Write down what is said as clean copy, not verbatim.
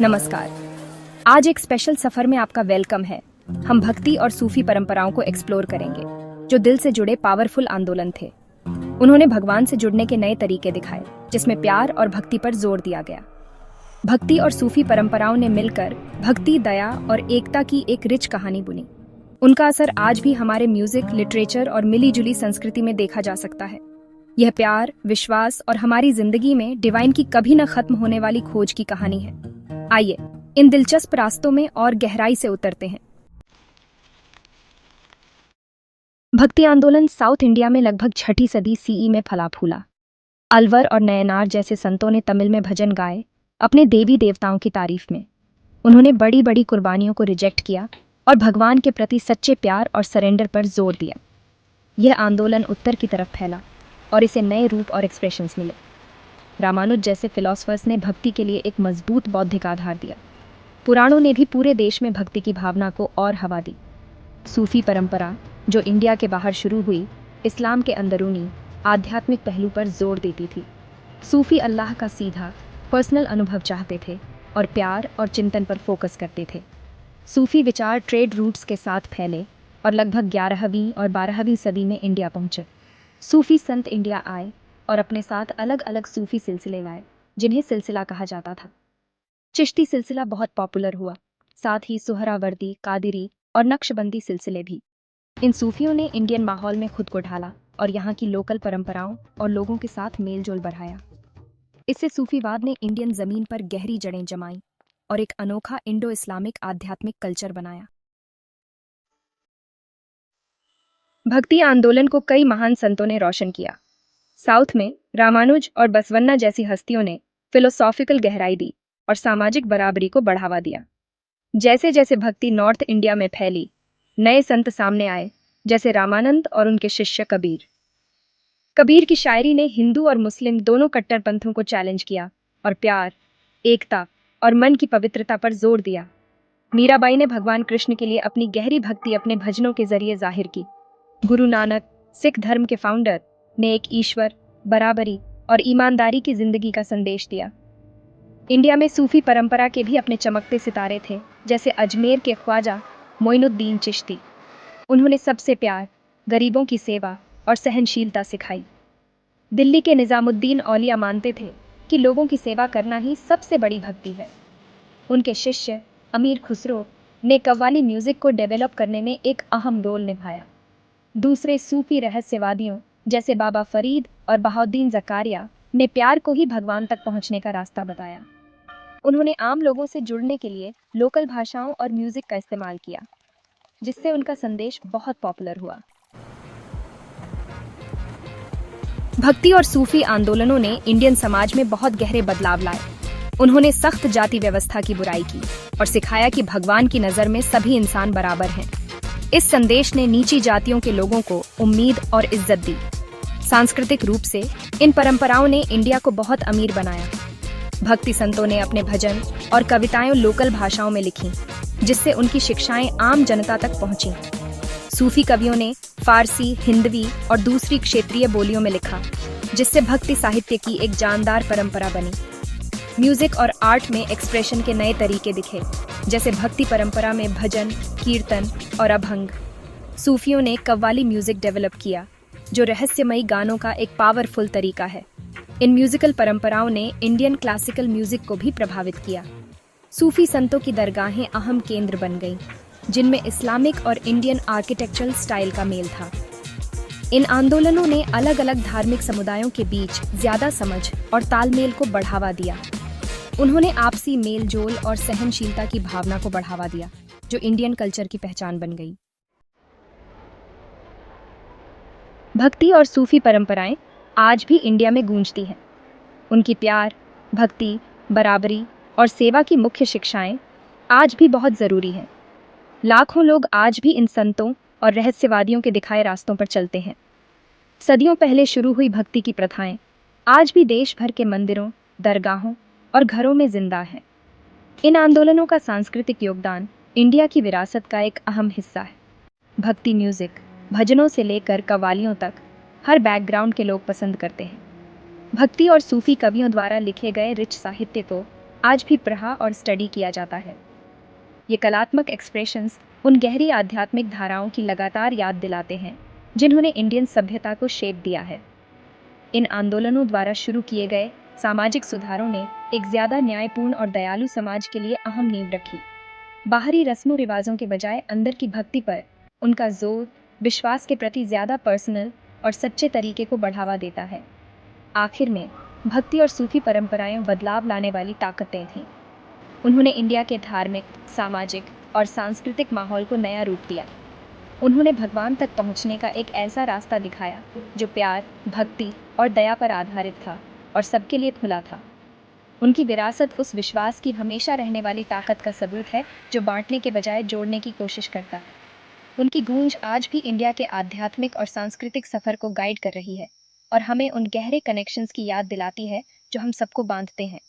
नमस्कार। आज एक स्पेशल सफर में आपका वेलकम है। हम भक्ति और सूफी परंपराओं को एक्सप्लोर करेंगे, जो दिल से जुड़े पावरफुल आंदोलन थे। उन्होंने भगवान से जुड़ने के नए तरीके दिखाए, जिसमें प्यार और भक्ति पर जोर दिया गया। भक्ति और सूफी परंपराओं ने मिलकर भक्ति, दया और एकता की एक रिच कहानी बुनी। उनका असर आज भी हमारे म्यूजिक, लिटरेचर और मिली-जुली संस्कृति में देखा जा सकता है। यह प्यार, विश्वास और हमारी जिंदगी में डिवाइन की कभी न खत्म होने वाली खोज की कहानी है। आइए इन दिलचस्प रास्तों में और गहराई से उतरते हैं। भक्ति आंदोलन साउथ इंडिया में लगभग 6ठी सदी सीई में फला फूला। अलवर और नयनार जैसे संतों ने तमिल में भजन गाए, अपने देवी देवताओं की तारीफ में। उन्होंने बड़ी बड़ी कुर्बानियों को रिजेक्ट किया और भगवान के प्रति सच्चे प्यार और सरेंडर पर जोर दिया। यह आंदोलन उत्तर की तरफ फैला और इसे नए रूप और एक्सप्रेशंस मिले। रामानुज जैसे फिलोसफर्स ने भक्ति के लिए एक मजबूत बौद्धिक आधार दिया। पुराणों ने भी पूरे देश में भक्ति की भावना को और हवा दी। सूफी परंपरा, जो इंडिया के बाहर शुरू हुई, इस्लाम के अंदरूनी आध्यात्मिक पहलू पर जोर देती थी। सूफी अल्लाह का सीधा पर्सनल अनुभव चाहते थे और प्यार और चिंतन पर फोकस करते थे। सूफी विचार ट्रेड रूट्स के साथ फैले और लगभग 11वीं और 12वीं सदी में इंडिया पहुंचे। सूफी संत इंडिया आए और अपने साथ अलग अलग सूफी सिलसिले लाए, जिन्हें सिलसिला कहा जाता था। चिश्ती सिलसिला बहुत पॉपुलर हुआ, साथ ही सुहरावर्दी, कादिरी और नक्शबंदी सिलसिले भी। इन सूफियों ने इंडियन माहौल में खुद को ढाला और यहाँ की लोकल परंपराओं और लोगों के साथ मेलजोल बढ़ाया। इससे सूफीवाद ने इंडियन जमीन पर गहरी जड़ें जमाई और एक अनोखा इंडो इस्लामिक आध्यात्मिक कल्चर बनाया। भक्ति आंदोलन को कई महान संतों ने रोशन किया। साउथ में रामानुज और बसवन्ना जैसी हस्तियों ने फिलोसॉफिकल गहराई दी और सामाजिक बराबरी को बढ़ावा दिया। जैसे जैसे भक्ति नॉर्थ इंडिया में फैली, नए संत सामने आए, जैसे रामानंद और उनके शिष्य कबीर। कबीर की शायरी ने हिंदू और मुस्लिम दोनों कट्टरपंथों को चैलेंज किया और प्यार, एकता और मन की पवित्रता पर जोर दिया। मीराबाई ने भगवान कृष्ण के लिए अपनी गहरी भक्ति अपने भजनों के जरिए जाहिर की। गुरु नानक, सिख धर्म के फाउंडर, ने एक ईश्वर, बराबरी और ईमानदारी की जिंदगी का संदेश दिया। इंडिया में सूफी परंपरा के भी अपने चमकते सितारे थे, जैसे अजमेर के ख्वाजा मोइनुद्दीन चिश्ती। उन्होंने सबसे प्यार, गरीबों की सेवा और सहनशीलता सिखाई। दिल्ली के निजामुद्दीन औलिया मानते थे कि लोगों की सेवा करना ही सबसे बड़ी भक्ति है। उनके शिष्य अमीर खुसरो ने कव्वाली म्यूजिक को डेवलप करने में एक अहम रोल निभाया। दूसरे सूफी रहस्यवादियों जैसे बाबा फरीद और बहाउद्दीन जकारिया ने प्यार को ही भगवान तक पहुंचने का रास्ता बताया। उन्होंने आम लोगों से जुड़ने के लिए लोकल भाषाओं और म्यूजिक का इस्तेमाल किया, जिससे उनका संदेश बहुत पॉपुलर हुआ। भक्ति और सूफी आंदोलनों ने इंडियन समाज में बहुत गहरे बदलाव लाए। उन्होंने सख्त जाति व्यवस्था की बुराई की और सिखाया कि भगवान की नजर में सभी इंसान बराबर हैं। इस संदेश ने नीची जातियों के लोगों को उम्मीद और इज्जत दी। सांस्कृतिक रूप से इन परंपराओं ने इंडिया को बहुत अमीर बनाया। भक्ति संतों ने अपने भजन और कविताएं लोकल भाषाओं में लिखीं, जिससे उनकी शिक्षाएं आम जनता तक पहुंची। सूफी कवियों ने फारसी, हिंदवी और दूसरी क्षेत्रीय बोलियों में लिखा, जिससे भक्ति साहित्य की एक जानदार परंपरा बनी। म्यूजिक और आर्ट में एक्सप्रेशन के नए तरीके दिखे, जैसे भक्ति परंपरा में भजन, कीर्तन और अभंग। सूफियों ने कव्वाली म्यूजिक डेवलप किया, जो रहस्यमयी गानों का एक पावरफुल तरीका है। इन म्यूजिकल परंपराओं ने इंडियन क्लासिकल म्यूजिक को भी प्रभावित किया। सूफी संतों की दरगाहें अहम केंद्र बन गईं, जिनमें इस्लामिक और इंडियन आर्किटेक्चरल स्टाइल का मेल था। इन आंदोलनों ने अलग अलग धार्मिक समुदायों के बीच ज्यादा समझ और तालमेल को बढ़ावा दिया। उन्होंने आपसी मेल जोल और सहनशीलता की भावना को बढ़ावा दिया, जो इंडियन कल्चर की पहचान बन गई। भक्ति और सूफी परंपराएं आज भी इंडिया में गूंजती हैं। उनकी प्यार, भक्ति, बराबरी और सेवा की मुख्य शिक्षाएं आज भी बहुत जरूरी हैं। लाखों लोग आज भी इन संतों और रहस्यवादियों के दिखाए रास्तों पर चलते हैं। सदियों पहले शुरू हुई भक्ति की प्रथाएं आज भी देश भर के मंदिरों, दरगाहों और घरों में जिंदा हैं। इन आंदोलनों का सांस्कृतिक योगदान इंडिया की विरासत का एक अहम हिस्सा है। भक्ति म्यूजिक, भजनों से लेकर कव्वालियों तक, हर बैकग्राउंड के लोग पसंद करते हैं। भक्ति और सूफी कवियों द्वारा लिखे गए रिच साहित्य को आज भी पढ़ा और स्टडी किया जाता है। ये कलात्मक एक्सप्रेशंस उन गहरी आध्यात्मिक धाराओं की लगातार याद दिलाते हैं जिन्होंने इंडियन सभ्यता को शेप दिया है। इन आंदोलनों द्वारा शुरू किए गए सामाजिक सुधारों ने एक ज़्यादा न्यायपूर्ण और दयालु समाज के लिए अहम नींव रखी। बाहरी रस्मों रिवाजों के बजाय अंदर की भक्ति पर उनका जोर विश्वास के प्रति ज़्यादा पर्सनल और सच्चे तरीके को बढ़ावा देता है। आखिर में भक्ति और सूफी परंपराएं बदलाव लाने वाली ताकतें थीं। उन्होंने इंडिया के धार्मिक, सामाजिक और सांस्कृतिक माहौल को नया रूप दिया। उन्होंने भगवान तक पहुंचने का एक ऐसा रास्ता दिखाया जो प्यार, भक्ति और दया पर आधारित था और सबके लिए खुला था। उनकी विरासत उस विश्वास की हमेशा रहने वाली ताकत का सबूत है जो बांटने के बजाय जोड़ने की कोशिश करता है। उनकी गूंज आज भी इंडिया के आध्यात्मिक और सांस्कृतिक सफर को गाइड कर रही है और हमें उन गहरे कनेक्शंस की याद दिलाती है जो हम सबको बांधते हैं।